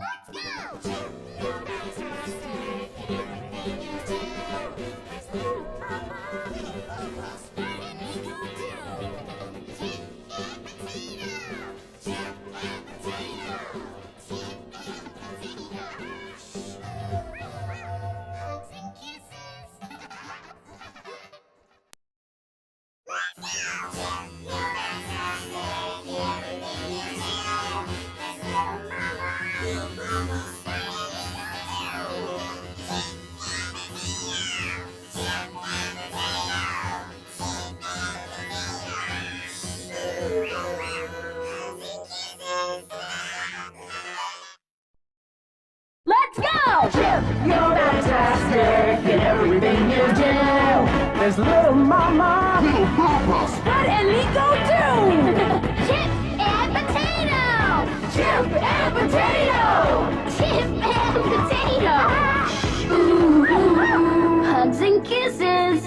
Let's go! Chip, you're fantastic in everything you do. There's little mama, Spud and Nico too. Chip and potato, Chip and potato, Chip and potato. Hugs and kisses. Let's go! Chip, you're fantastic in everything you do. There's little mama, Spud and Nico too. Chip and potato, Chip and potato, Chip and potato. Hugs and kisses. Let's go! Chip, you're fantastic in everything you do. There's little mama, Spud and Nico too. Chip and potato! Chip and potato. Chip and potato! Ooh, hugs and kisses!